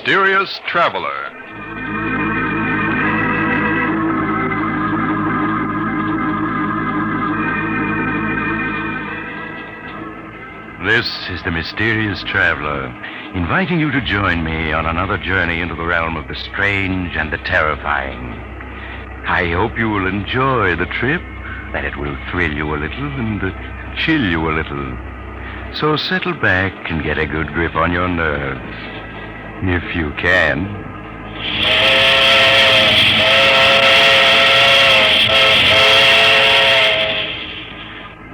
mysterious traveler. This is the Mysterious Traveler, inviting you to join me on another journey into the realm of the strange and the terrifying. I hope you will enjoy the trip, that it will thrill you a little and chill you a little. So settle back and get a good grip on your nerves, if you can.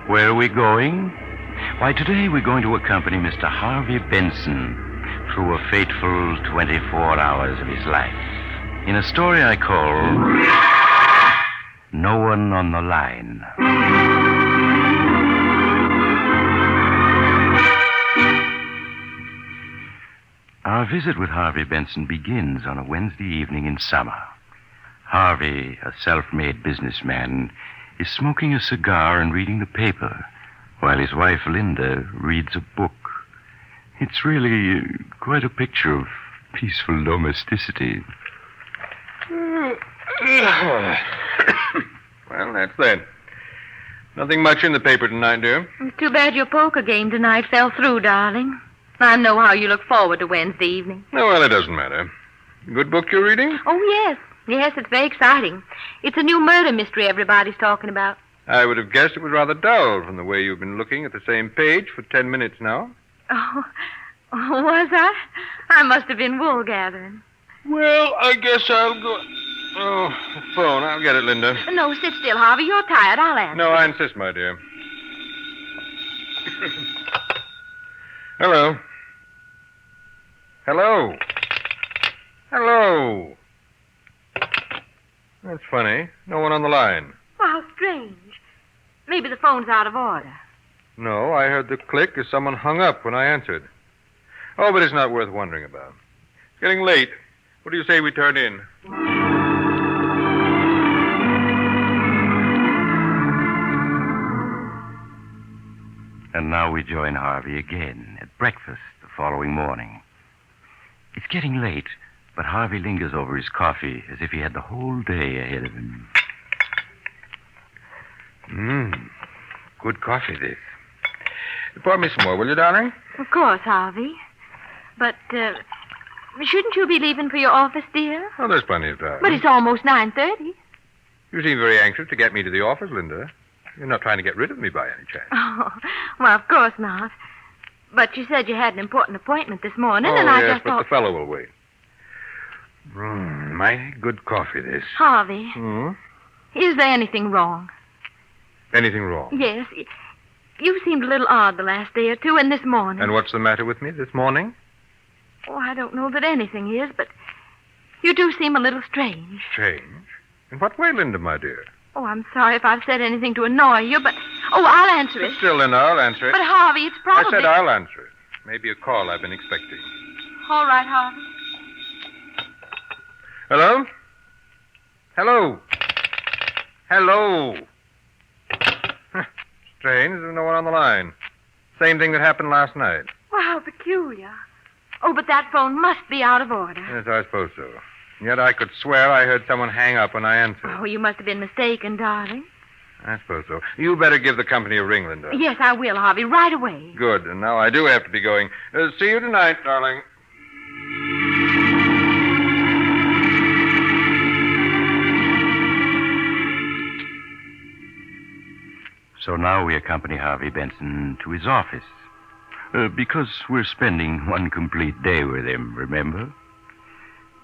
Where are we going? Why, today we're going to accompany Mr. Harvey Benson through a fateful 24 hours of his life in a story I call No One on the Line. Our visit with Harvey Benson begins on a Wednesday evening in summer. Harvey, a self-made businessman, is smoking a cigar and reading the paper, while his wife, Linda, reads a book. It's really quite a picture of peaceful domesticity. Well, that's that. Nothing much in the paper tonight, dear. It's too bad your poker game tonight fell through, darling. I know how you look forward to Wednesday evening. Oh, well, it doesn't matter. Good book you're reading? Oh, yes. Yes, it's very exciting. It's a new murder mystery everybody's talking about. I would have guessed it was rather dull from the way you've been looking at the same page for 10 minutes now. Oh, was I? I must have been wool gathering. Well, I guess I'll go... Oh, the phone. I'll get it, Linda. No, sit still, Harvey. You're tired. I'll answer. No, I insist, my dear. Hello. Hello. Hello. That's funny. No one on the line. Well, how strange. Maybe the phone's out of order. No, I heard the click as someone hung up when I answered. Oh, but it's not worth wondering about. It's getting late. What do you say we turn in? And now we join Harvey again at breakfast the following morning. It's getting late, but Harvey lingers over his coffee as if he had the whole day ahead of him. Good coffee, this. Pour me some more, will you, darling? Of course, Harvey. But, shouldn't you be leaving for your office, dear? Oh, there's plenty of time. But it's almost 9:30. You seem very anxious to get me to the office, Linda. You're not trying to get rid of me by any chance. Oh, well, of course not. But you said you had an important appointment this morning, and I yes, just but thought... the fellow will wait. Mighty good coffee, this. Harvey, is there anything wrong? Anything wrong? Yes. You seemed a little odd the last day or two, and this morning. And what's the matter with me this morning? Oh, I don't know that anything is, but you do seem a little strange. Strange? In what way, Linda, my dear? Oh, I'm sorry if I've said anything to annoy you, but... Oh, I'll answer it. Sit still, Linda. I'll answer it. But, Harvey, it's probably... I said I'll answer it. Maybe a call I've been expecting. All right, Harvey. Hello? Hello? Hello? Strange. There's no one on the line. Same thing that happened last night. Well, how peculiar. Oh, but that phone must be out of order. Yes, I suppose so. Yet I could swear I heard someone hang up when I answered. Oh, you must have been mistaken, darling. I suppose so. You better give the company a ring, Linda. Yes, I will, Harvey, right away. Good. And now I do have to be going. See you tonight, darling. So now we accompany Harvey Benson to his office. Because we're spending one complete day with him, remember?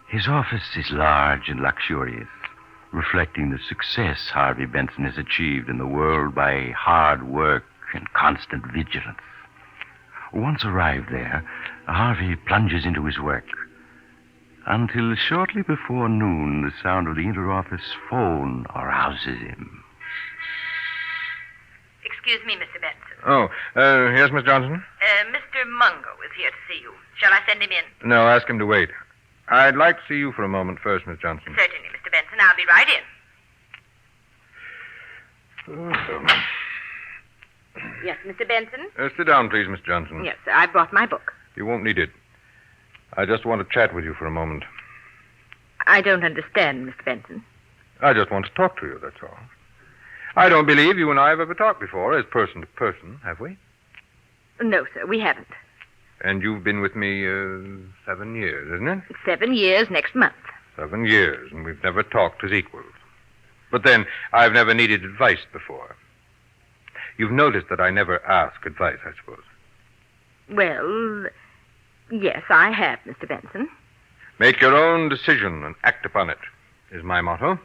His office is large and luxurious, reflecting the success Harvey Benson has achieved in the world by hard work and constant vigilance. Once arrived there, Harvey plunges into his work, until shortly before noon, the sound of the inter-office phone arouses him. Excuse me, Mr. Benson. Oh, yes, Miss Johnson? Mr. Mungo is here to see you. Shall I send him in? No, ask him to wait. I'd like to see you for a moment first, Miss Johnson. Certainly, Mr. Benson. I'll be right in. Yes, Mr. Benson? Sit down, please, Miss Johnson. Yes, sir. I brought my book. You won't need it. I just want to chat with you for a moment. I don't understand, Mr. Benson. I just want to talk to you, that's all. I don't believe you and I have ever talked before as person to person, have we? No, sir, we haven't. And you've been with me 7 years, isn't it? 7 years next month. 7 years, and we've never talked as equals. But then, I've never needed advice before. You've noticed that I never ask advice, I suppose. Well, yes, I have, Mr. Benson. Make your own decision and act upon it, is my motto.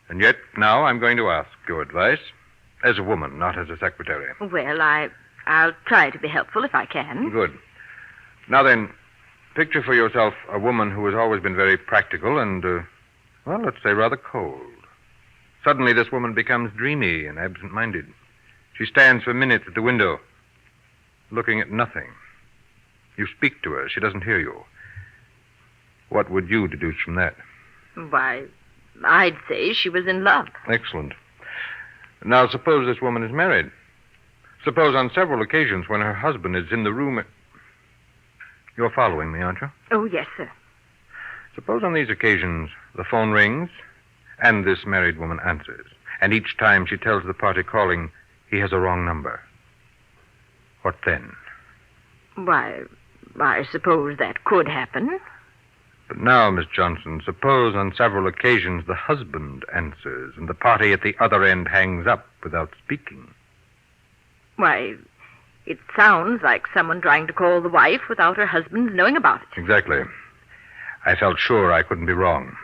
And yet, now I'm going to ask your advice as a woman, not as a secretary. Well, I'll try to be helpful if I can. Good. Now then, picture for yourself a woman who has always been very practical and, well, let's say rather cold. Suddenly this woman becomes dreamy and absent-minded. She stands for minutes at the window, looking at nothing. You speak to her. She doesn't hear you. What would you deduce from that? Why, I'd say she was in love. Excellent. Now, suppose this woman is married. Suppose on several occasions when her husband is in the room... You're following me, aren't you? Oh, yes, sir. Suppose on these occasions the phone rings and this married woman answers. And each time she tells the party calling he has a wrong number. What then? Why, I suppose that could happen. But now, Miss Johnson, suppose on several occasions the husband answers and the party at the other end hangs up without speaking. Why, it sounds like someone trying to call the wife without her husband knowing about it. Exactly. I felt sure I couldn't be wrong.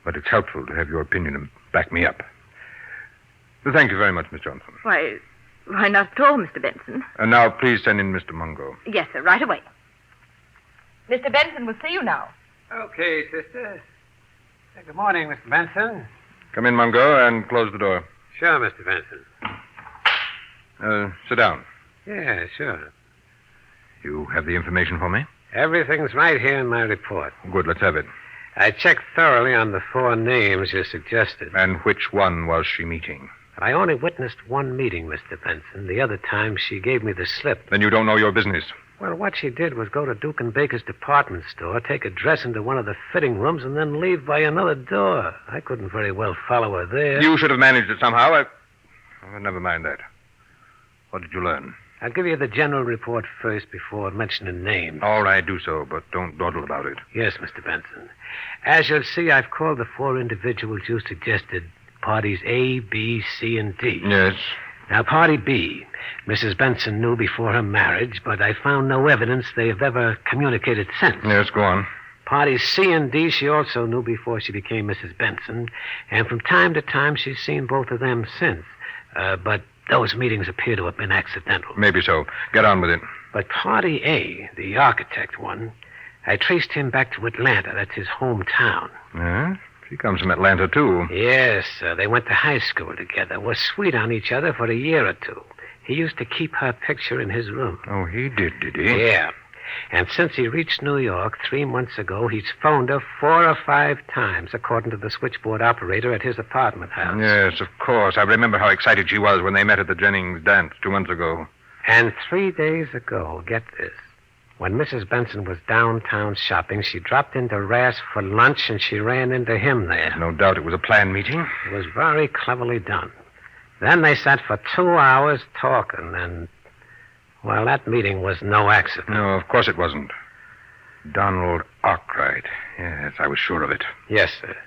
But it's helpful to have your opinion and back me up. Thank you very much, Miss Johnson. Why not at all, Mr. Benson. And now, please send in Mr. Mungo. Yes, sir, right away. Mr. Benson will see you now. Okay, sister. Good morning, Mr. Benson. Come in, Mungo, and close the door. Sure, Mr. Benson. Sit down. Yeah, sure. You have the information for me? Everything's right here in my report. Good, let's have it. I checked thoroughly on the 4 names you suggested. And which one was she meeting? I only witnessed one meeting, Mr. Benson. The other time, she gave me the slip. Then you don't know your business. Well, what she did was go to Duke and Baker's department store, take a dress into one of the fitting rooms, and then leave by another door. I couldn't very well follow her there. You should have managed it somehow. Never mind that. What did you learn? I'll give you the general report first before mentioning names. All right, do so, but don't dawdle about it. Yes, Mr. Benson. As you'll see, I've called the 4 individuals you suggested parties A, B, C, and D. Yes. Now, party B, Mrs. Benson knew before her marriage, but I found no evidence they have ever communicated since. Yes, go on. Parties C and D she also knew before she became Mrs. Benson, and from time to time she's seen both of them since. But those meetings appear to have been accidental. Maybe so. Get on with it. But party A, the architect one, I traced him back to Atlanta. That's his hometown. Yeah? She comes from Atlanta, too. Yes, they went to high school together, were sweet on each other for a year or two. He used to keep her picture in his room. Oh, he did he? Yeah. And since he reached New York 3 months ago, he's phoned her 4 or 5 times, according to the switchboard operator at his apartment house. Yes, of course. I remember how excited she was when they met at the Jennings dance 2 months ago. And 3 days ago, get this, when Mrs. Benson was downtown shopping, she dropped into Rass for lunch, and she ran into him there. No doubt it was a planned meeting. It was very cleverly done. Then they sat for 2 hours talking, and, well, that meeting was no accident. No, of course it wasn't. Donald Arkwright. Yes, I was sure of it. Yes, sir.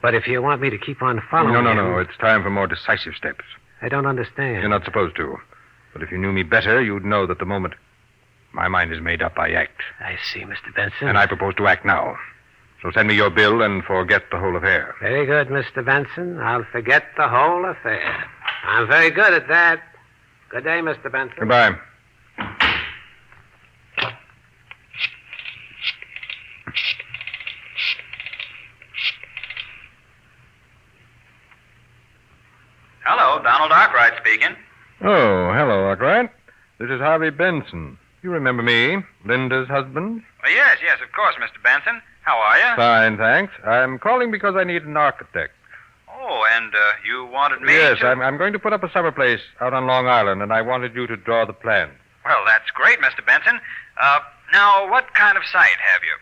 But if you want me to keep on following No. It's time for more decisive steps. I don't understand. You're not supposed to. But if you knew me better, you'd know that the moment my mind is made up, I act. I see, Mr. Benson. And I propose to act now. So send me your bill and forget the whole affair. Very good, Mr. Benson. I'll forget the whole affair. I'm very good at that. Good day, Mr. Benson. Goodbye. Hello, Donald Arkwright speaking. Oh, hello, Arkwright. This is Harvey Benson. You remember me, Linda's husband? Well, yes, of course, Mr. Benson. How are you? Fine, thanks. I'm calling because I need an architect. Oh, and you wanted me Yes, to... I'm going to put up a summer place out on Long Island, and I wanted you to draw the plans. Well, that's great, Mr. Benson. Now, what kind of sight have you?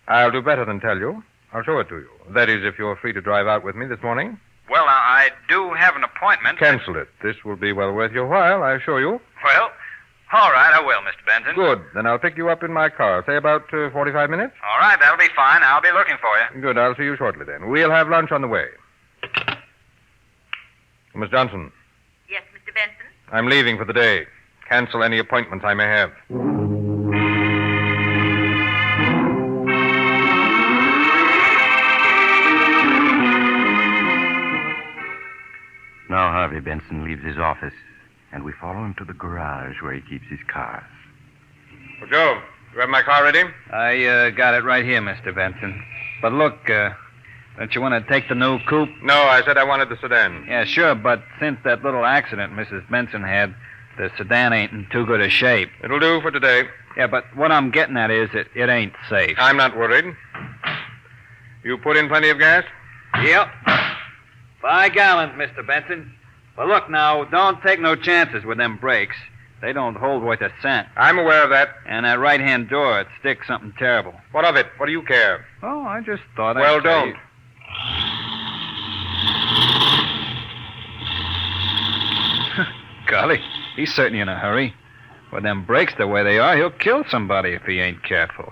I'll do better than tell you. I'll show it to you. That is, if you're free to drive out with me this morning. Well, I do have an appointment. Cancel it. This will be well worth your while, I assure you. Well, all right, I will, Mr. Benson. Good. Then I'll pick you up in my car. Say about 45 minutes. All right, that'll be fine. I'll be looking for you. Good. I'll see you shortly then. We'll have lunch on the way. Miss Johnson, Yes, Mr. Benson? I'm leaving for the day. Cancel any appointments I may have. Now Harvey Benson leaves his office, and we follow him to the garage where he keeps his cars. Well, Joe, you have my car ready? I got it right here, Mr. Benson. But look, don't you want to take the new coupe? No, I said I wanted the sedan. Yeah, sure, but since that little accident Mrs. Benson had, the sedan ain't in too good a shape. It'll do for today. Yeah, but what I'm getting at is it ain't safe. I'm not worried. You put in plenty of gas? Yep. 5 gallons, Mr. Benson. But look now, don't take no chances with them brakes. They don't hold worth a cent. I'm aware of that. And that right-hand door, it sticks something terrible. What of it? What do you care? Oh, I just thought I'd Well, tell don't. you. Golly, he's certainly in a hurry. With them brakes the way they are, he'll kill somebody if he ain't careful.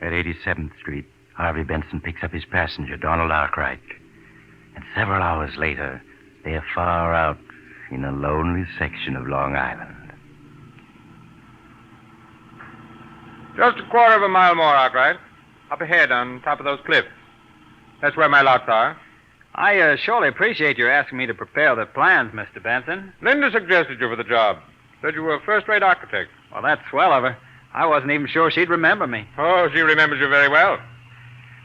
At 87th Street, Harvey Benson picks up his passenger, Donald Arkwright. And several hours later, they are far out in a lonely section of Long Island. Just a quarter of a mile more, Arkwright. Up ahead on top of those cliffs. That's where my lots are. I surely appreciate your asking me to prepare the plans, Mr. Benson. Linda suggested you for the job. Said you were a first-rate architect. Well, that's swell of her. I wasn't even sure she'd remember me. Oh, she remembers you very well.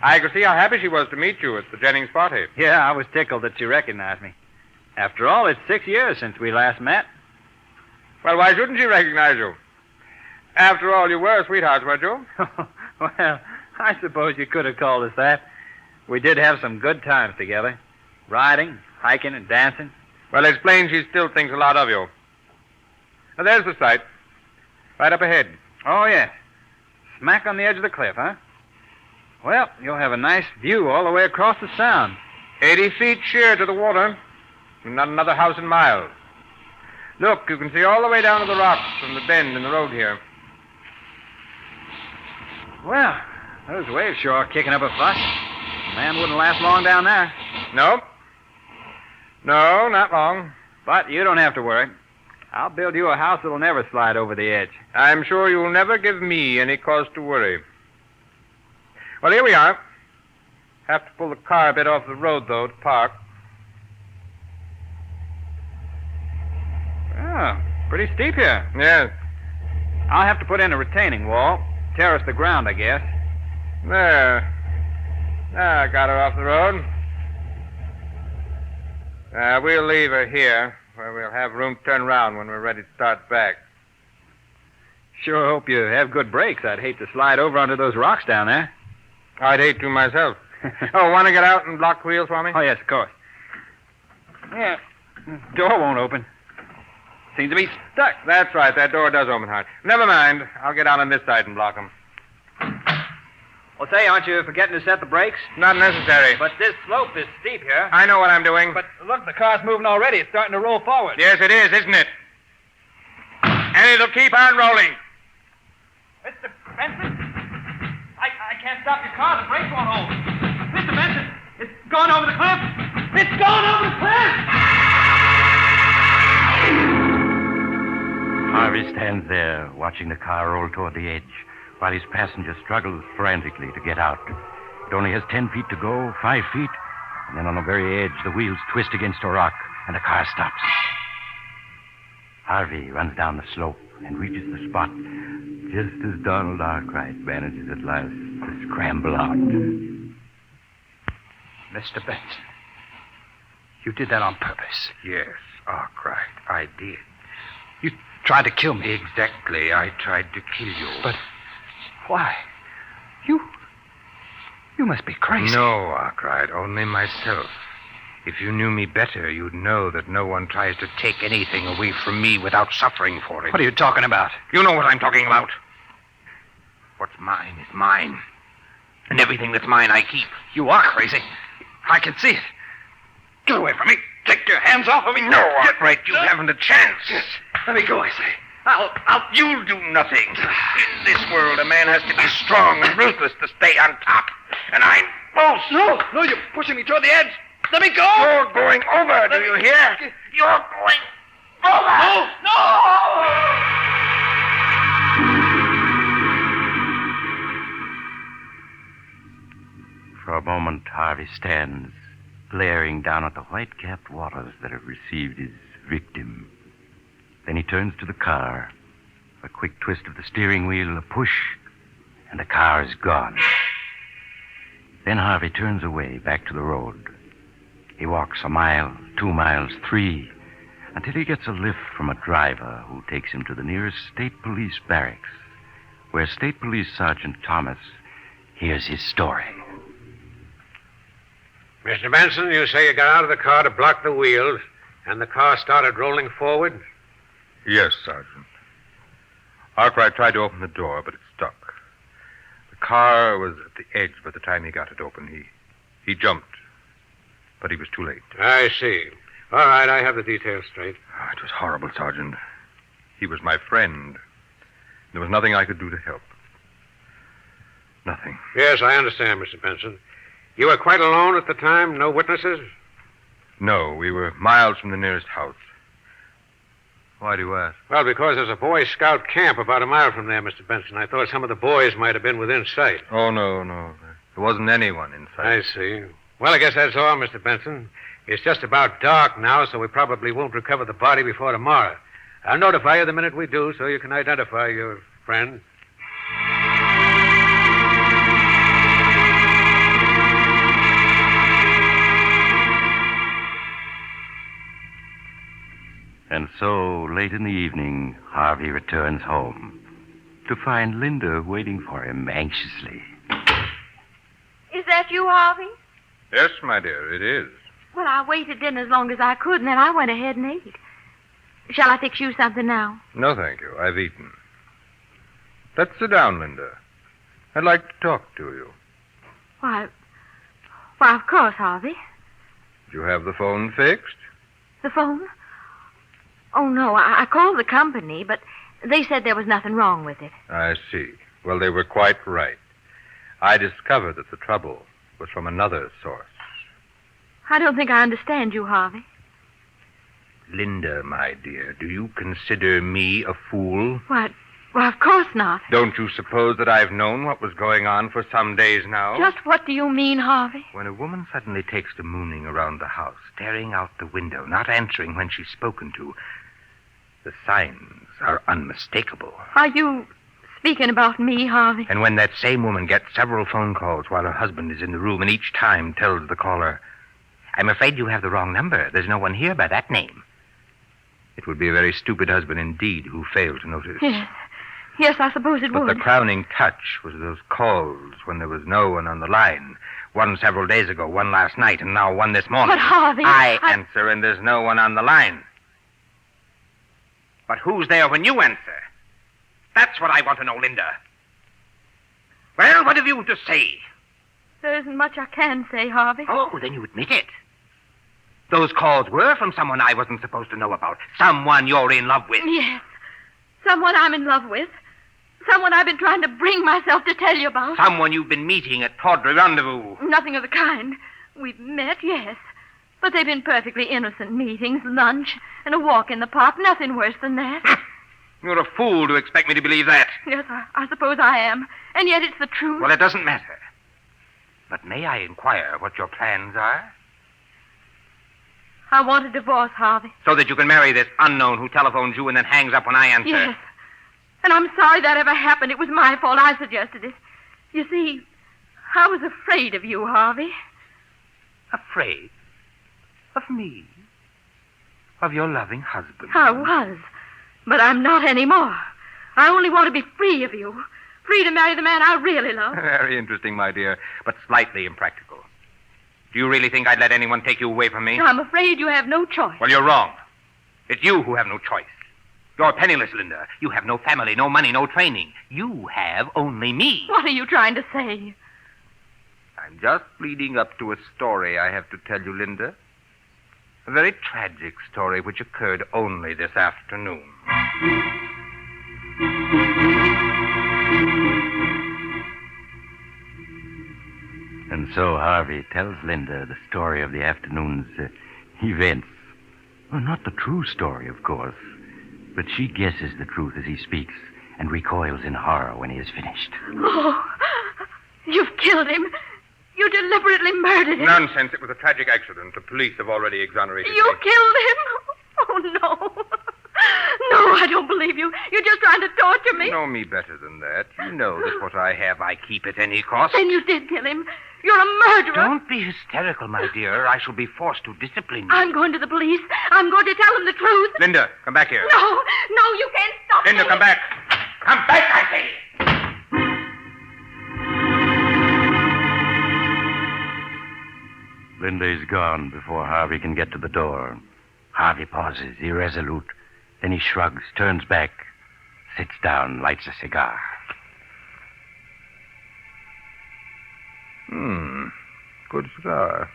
I could see how happy she was to meet you at the Jennings party. Yeah, I was tickled that she recognized me. After all, it's 6 years since we last met. Well, why shouldn't she recognize you? After all, you were sweethearts, weren't you? Well, I suppose you could have called us that. We did have some good times together. Riding, hiking, and dancing. Well, it's plain she still thinks a lot of you. Now, there's the site. Right up ahead. Oh, yes. Smack on the edge of the cliff, huh? Well, you'll have a nice view all the way across the sound. 80 feet sheer to the water. Not another house in miles. Look, you can see all the way down to the rocks from the bend in the road here. Well, those waves sure are kicking up a fuss. The man wouldn't last long down there. No. No, not long. But you don't have to worry. I'll build you a house that'll never slide over the edge. I'm sure you'll never give me any cause to worry. Well, here we are. Have to pull the car a bit off the road, though, to park. Oh, pretty steep here. Yes. I'll have to put in a retaining wall. Terrace the ground, I guess. There. I got her off the road. We'll leave her here, where we'll have room to turn around when we're ready to start back. Sure hope you have good brakes. I'd hate to slide over onto those rocks down there. I'd hate to myself. Oh, want to get out and block the wheels for me? Oh, yes, of course. Yeah, door won't open. Seems to be stuck. That's right. That door does open hard. Never mind. I'll get out on this side and block them. Well, say, aren't you forgetting to set the brakes? Not necessary. But this slope is steep here. I know what I'm doing. But look, the car's moving already. It's starting to roll forward. Yes, it is, isn't it? And it'll keep on rolling. Mr. Benson? I can't stop your car. The brakes won't hold. Mr. Benson, it's gone over the cliff. It's gone over the cliff! Harvey stands there, watching the car roll toward the edge, while his passenger struggles frantically to get out. It only has 10 feet to go, 5 feet, and then on the very edge, the wheels twist against a rock, and the car stops. Harvey runs down the slope and reaches the spot just as Donald Arkwright manages at last to scramble out. Mr. Benson, you did that on purpose. Yes, Arkwright, I did. You tried to kill me. Exactly, I tried to kill you. But why? You must be crazy. No, Arkwright, only myself. If you knew me better, you'd know that no one tries to take anything away from me without suffering for it. What are you talking about? You know what I'm talking about. What's mine is mine. And everything that's mine, I keep. You are crazy. I can see it. Get away from me. Take your hands off of me. No, Arkwright, you haven't a chance. Let me go, I say. You'll do nothing. In this world, a man has to be strong and ruthless to stay on top. And I'm both. No, you're pushing me toward the edge. Let me go. You're going over, do you hear? You're going over. No! For a moment, Harvey stands, glaring down at the white-capped waters that have received his victim. Then he turns to the car. A quick twist of the steering wheel, a push, and the car is gone. Then Harvey turns away, back to the road. He walks a mile, 2 miles, 3, until he gets a lift from a driver who takes him to the nearest state police barracks, where State Police Sergeant Thomas hears his story. Mr. Benson, you say you got out of the car to block the wheels, and the car started rolling forward? Yes, Sergeant. Arkwright tried to open the door, but it stuck. The car was at the edge by the time he got it open. He jumped, but he was too late. I see. All right, I have the details straight. It was horrible, Sergeant. He was my friend. There was nothing I could do to help. Nothing. Yes, I understand, Mr. Benson. You were quite alone at the time? No witnesses? No, we were miles from the nearest house. Why do you ask? Well, because there's a Boy Scout camp about a mile from there, Mr. Benson. I thought some of the boys might have been within sight. Oh, no. There wasn't anyone in sight. I see. Well, I guess that's all, Mr. Benson. It's just about dark now, so we probably won't recover the body before tomorrow. I'll notify you the minute we do, so you can identify your friend. And so, late in the evening, Harvey returns home to find Linda waiting for him anxiously. Is that you, Harvey? Yes, my dear, it is. Well, I waited in as long as I could, and then I went ahead and ate. Shall I fix you something now? No, thank you. I've eaten. Let's sit down, Linda. I'd like to talk to you. Why, of course, Harvey. Did you have the phone fixed? The phone? Oh, no, I called the company, but they said there was nothing wrong with it. I see. Well, they were quite right. I discovered that the trouble was from another source. I don't think I understand you, Harvey. Linda, my dear, do you consider me a fool? Well, of course not. Don't you suppose that I've known what was going on for some days now? Just what do you mean, Harvey? When a woman suddenly takes to mooning around the house, staring out the window, not answering when she's spoken to, the signs are unmistakable. Are you speaking about me, Harvey? And when that same woman gets several phone calls while her husband is in the room and each time tells the caller, "I'm afraid you have the wrong number. There's no one here by that name," it would be a very stupid husband indeed who failed to notice. Yes, I suppose it But would. the crowning touch was those calls when there was no one on the line. One several days ago, one last night, and now one this morning. But, Harvey, I answer and there's no one on the line. But who's there when you answer? That's what I want to know, Linda. Well, what have you to say? There isn't much I can say, Harvey. Oh, then you admit it. Those calls were from someone I wasn't supposed to know about. Someone you're in love with. Yes. Someone I'm in love with. Someone I've been trying to bring myself to tell you about. Someone you've been meeting at Tawdry Rendezvous. Nothing of the kind. We've met, yes. But they've been perfectly innocent meetings, lunch, and a walk in the park. Nothing worse than that. You're a fool to expect me to believe that. Yes, I suppose I am. And yet it's the truth. Well, it doesn't matter. But may I inquire what your plans are? I want a divorce, Harvey. So that you can marry this unknown who telephones you and then hangs up when I answer. Yes. And I'm sorry that ever happened. It was my fault. I suggested it. You see, I was afraid of you, Harvey. Afraid? Of me? Of your loving husband? I was. But I'm not anymore. I only want to be free of you. Free to marry the man I really love. Very interesting, my dear, but slightly impractical. Do you really think I'd let anyone take you away from me? I'm afraid you have no choice. Well, you're wrong. It's you who have no choice. You're penniless, Linda. You have no family, no money, no training. You have only me. What are you trying to say? I'm just leading up to a story I have to tell you, Linda. A very tragic story which occurred only this afternoon. And so Harvey tells Linda the story of the afternoon's events. Well, not the true story, of course, but she guesses the truth as he speaks and recoils in horror when he is finished. Oh, you've killed him. You deliberately murdered him. Nonsense. It was a tragic accident. The police have already exonerated You me. killed him? Oh, no. No, I don't believe you. You're just trying to torture me. You know me better than that. You know that What I have, I keep at any cost. Then you did kill him. You're a murderer. Don't be hysterical, my dear. I shall be forced to discipline you. I'm going to the police. I'm going to tell them the truth. Linda, come back here. No, you can't stop Linda, me. come back. Come back, I say! Linda is gone before Harvey can get to the door. Harvey pauses, irresolute. Then he shrugs, turns back, sits down, lights a cigar. Good cigar.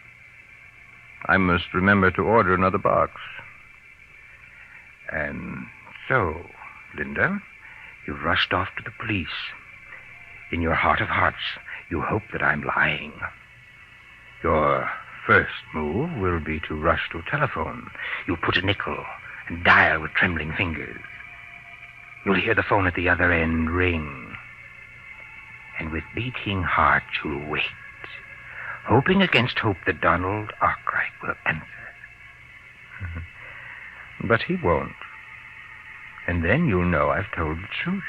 I must remember to order another box. And so, Linda, you've rushed off to the police. In your heart of hearts, you hope that I'm lying. Your first move will be to rush to a telephone. You put a nickel and dial with trembling fingers. You'll hear the phone at the other end ring. And with beating heart, you'll wait, hoping against hope that Donald Arkwright will answer. But he won't. And then you'll know I've told the truth.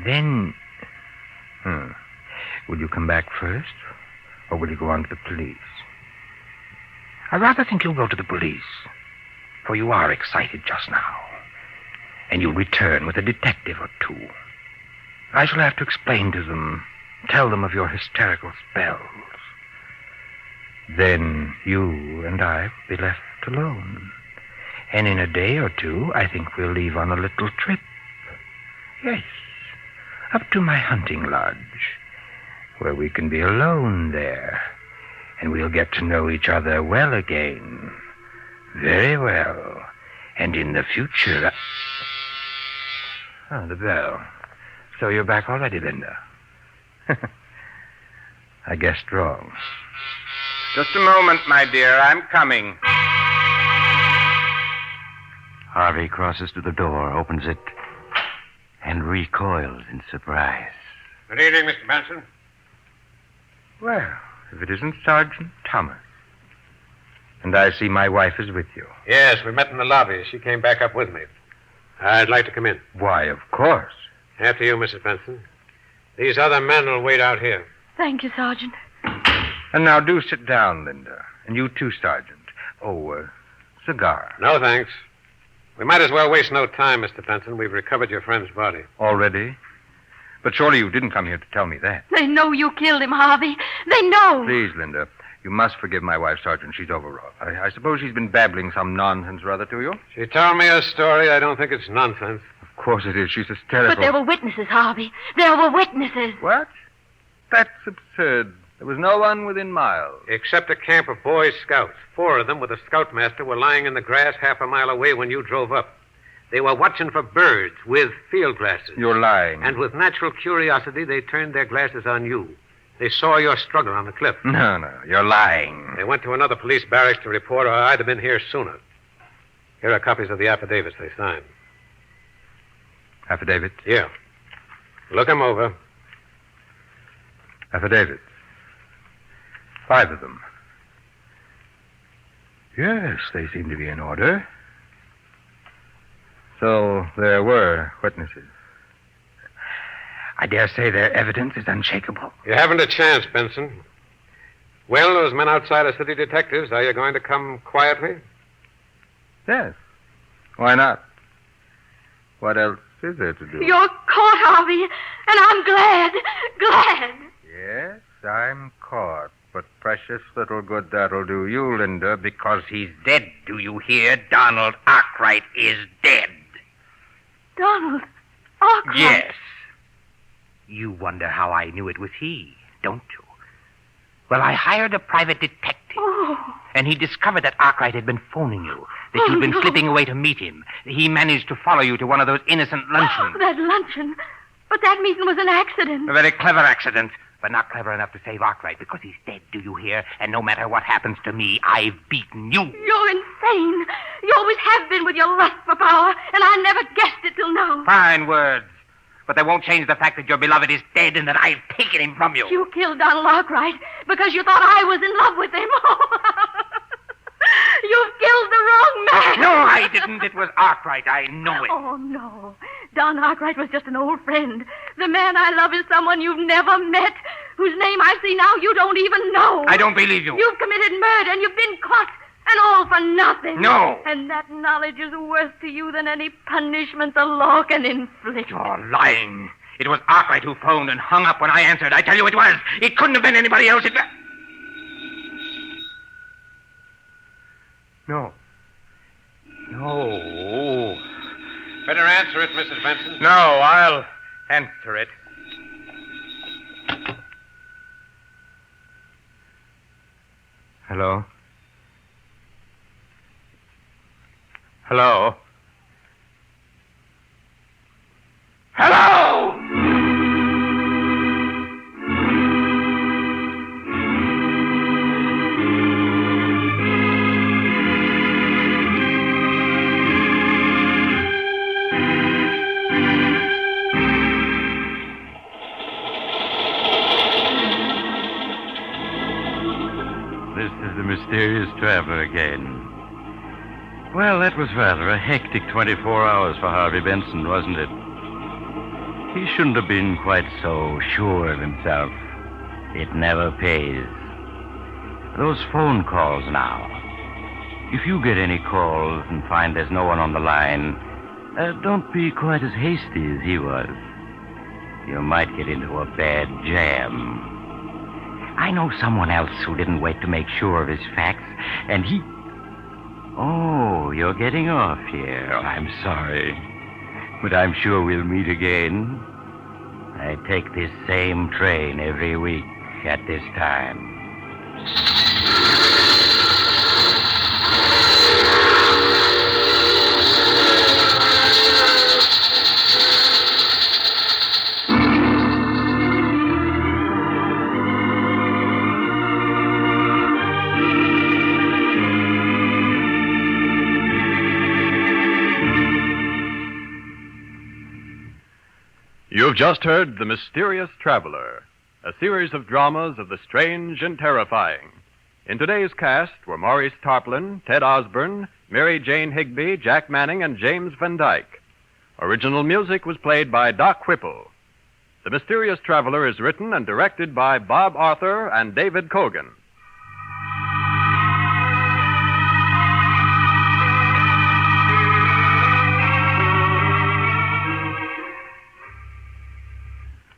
Then, will you come back first, or will you go on to the police? I rather think you'll go to the police, for you are excited just now. And you'll return with a detective or two. I shall have to explain to them, tell them of your hysterical spells. Then you and I will be left alone. And in a day or two, I think we'll leave on a little trip. Yes, up to my hunting lodge, where we can be alone there. And we'll get to know each other well again. Very well. And in the future... Oh, the bell. So you're back already, Linda. I guessed wrong. Just a moment, my dear. I'm coming. Harvey crosses to the door, opens it, and recoils in surprise. Good evening, Mr. Benson. Well, if it isn't Sergeant Thomas. And I see my wife is with you. Yes, we met in the lobby. She came back up with me. I'd like to come in. Why, of course. After you, Mrs. Benson. These other men will wait out here. Thank you, Sergeant. And now do sit down, Linda. And you too, Sergeant. Oh, cigar. No, thanks. We might as well waste no time, Mr. Benson. We've recovered your friend's body. Already? But surely you didn't come here to tell me that. They know you killed him, Harvey. They know. Please, Linda. You must forgive my wife, Sergeant. She's overwrought. I suppose she's been babbling some nonsense or other to you? She told me a story. I don't think it's nonsense. Of course it is. She's hysterical. But there were witnesses, Harvey. There were witnesses. What? That's absurd. There was no one within miles. Except a camp of Boy Scouts. 4 of them with a scoutmaster were lying in the grass half a mile away when you drove up. They were watching for birds with field glasses. You're lying. And with natural curiosity, they turned their glasses on you. They saw your struggle on the cliff. No, you're lying. They went to another police barracks to report, or I'd have been here sooner. Here are copies of the affidavits they signed. Affidavits? Yeah. Look them over. Affidavits. 5 of them. Yes, they seem to be in order. So there were witnesses. I dare say their evidence is unshakable. You haven't a chance, Benson. Well, those men outside are city detectives. Are you going to come quietly? Yes. Why not? What else is there to do? You're caught, Harvey, and I'm glad. Yes, I'm caught. But precious little good that'll do you, Linda, Because he's dead, do you hear? Donald Arkwright is dead. Donald Arkwright. Yes. You wonder how I knew it was he, don't you? Well, I hired a private detective. Oh. And he discovered that Arkwright had been phoning you, that you'd been slipping away to meet him. He managed to follow you to one of those innocent luncheons. Oh, that luncheon. But that meeting was an accident. A very clever accident, but not clever enough to save Arkwright, because he's dead, do you hear? And no matter what happens to me, I've beaten you. You're insane. You always have been with your lust for power, and I never guessed it till now. Fine words. But they won't change the fact that your beloved is dead and that I've taken him from you. You killed Donald Arkwright because you thought I was in love with him. You've killed the wrong man. No, I didn't. It was Arkwright. I know it. Oh, no. Don Arkwright was just an old friend. The man I love is someone you've never met, whose name I see now you don't even know. I don't believe you. You've committed murder and you've been caught, and all for nothing. No. And that knowledge is worse to you than any punishment the law can inflict. You're lying. It was Arkwright who phoned and hung up when I answered. I tell you it was. It couldn't have been anybody else. No. No. Better answer it, Mrs. Benson. No, I'll answer it. Hello? Hello? Hello! This is the mysterious traveler again. Well, that was rather a hectic 24 hours for Harvey Benson, wasn't it? He shouldn't have been quite so sure of himself. It never pays. Those phone calls now. If you get any calls and find there's no one on the line, don't be quite as hasty as he was. You might get into a bad jam. I know someone else who didn't wait to make sure of his facts, and he... Oh, you're getting off here. I'm sorry. But I'm sure we'll meet again. I take this same train every week at this time. You've just heard The Mysterious Traveler, a series of dramas of the strange and terrifying. In today's cast were Maurice Tarplin, Ted Osborne, Mary Jane Higby, Jack Manning, and James Van Dyke. Original music was played by Doc Whipple. The Mysterious Traveler is written and directed by Bob Arthur and David Cogan.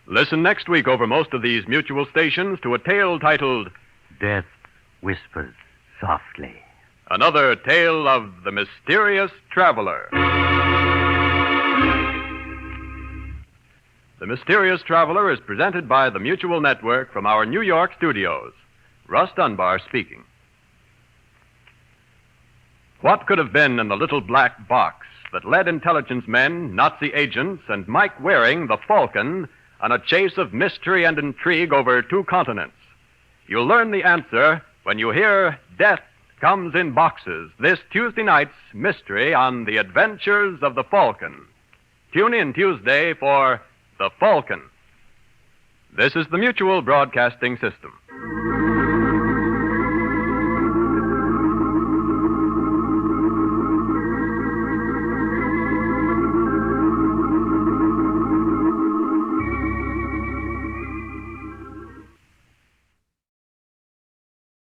Listen next week over most of these mutual stations to a tale titled Death Whispers Softly. Another Tale of the Mysterious Traveler. The Mysterious Traveler is presented by the Mutual Network from our New York studios. Russ Dunbar speaking. What could have been in the little black box that led intelligence men, Nazi agents, and Mike Waring, the Falcon, on a chase of mystery and intrigue over 2 continents? You'll learn the answer when you hear Death Comes in Boxes, this Tuesday night's mystery on The Adventures of the Falcon. Tune in Tuesday for The Falcon. This is the Mutual Broadcasting System.